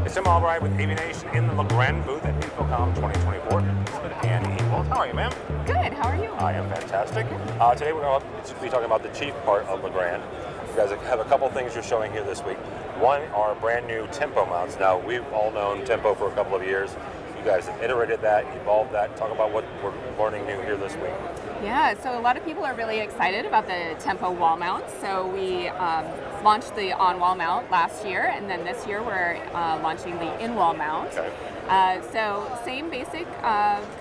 It's Tim Albright with AVNation in the LeGrand booth at Infocomm 2024. And Ewald, how are you, ma'am? Good, how are you? I am fantastic. Today we're going to be talking about the chief part of LeGrand. You guys have a couple things you're showing here this week. One are brand new tempo mounts. Now, we've all known tempo for a couple of years. You guys have iterated that, evolved that. Talk about what we're learning new here this week. Yeah, so a lot of people are really excited about the tempo wall mounts. So we launched the on-wall mount last year, and then this year we're launching the in-wall mount. Okay. So same basic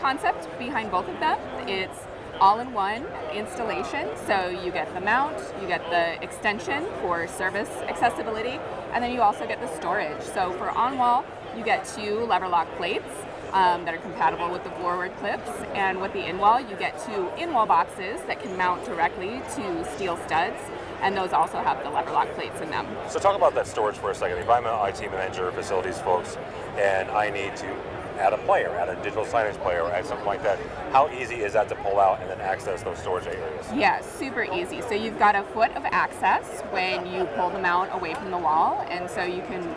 concept behind both of them. It's all-in-one installation, so you get the mount, you get the extension for service accessibility, and then you also get the storage. So for on-wall, you get 2 lever lock plates that are compatible with the forward clips, and with the in-wall, you get 2 in-wall boxes that can mount directly to steel studs, and those also have the lever lock plates in them. So talk about that storage for a second. If I'm an IT manager, facilities folks, and I need to add a player, add a digital signage player, or add something like that, how easy is that to pull out and then access those storage areas? Yeah, super easy. So you've got a foot of access when you pull the mount away from the wall, and so you can,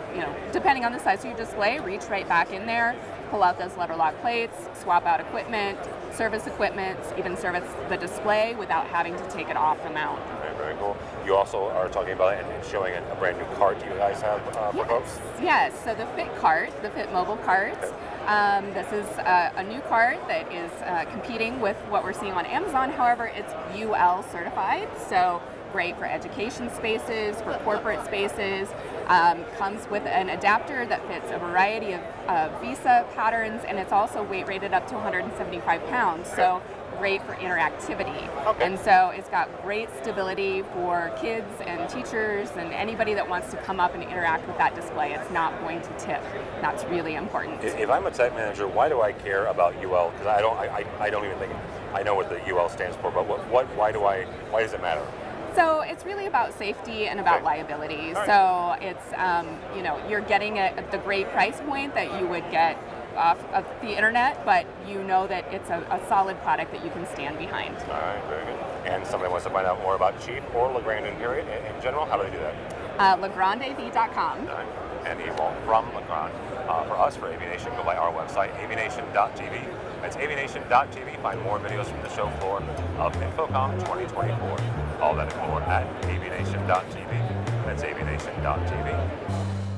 depending on the size of your display, reach right back in there, pull out those lever lock plates, swap out equipment, even service the display without having to take it off the mount. Okay, very cool. You also are talking about it and showing a brand new cart you guys have for folks? Yes, so the Fit cart, the Fit mobile cart. Okay. This is a new cart that is competing with what we're seeing on Amazon. However, it's UL certified, so great for education spaces, for corporate spaces. Comes with an adapter that fits a variety of visa patterns, and it's also weight rated up to 175 pounds. So great for interactivity. Okay. And so it's got great stability for kids and teachers and anybody that wants to come up and interact with that display. It's not going to tip. That's really important. If I'm a tech manager, why do I care about UL? Because I don't even think I know what the UL stands for, but why does it matter? So it's really about safety and about liability. Right. So it's, you're getting the great price point that you would get off of the internet, but you know that it's a solid product that you can stand behind. All right, very good. And somebody wants to find out more about Chief or LeGrand in general, how do they do that? LeGrandAV.com. All right. And Ewald from LeGrand. For us, for AVNation, go by our website, avnation.tv. That's avnation.tv. Find more videos from the show floor of Infocomm 2024. All that and more at avnation.tv. That's avnation.tv.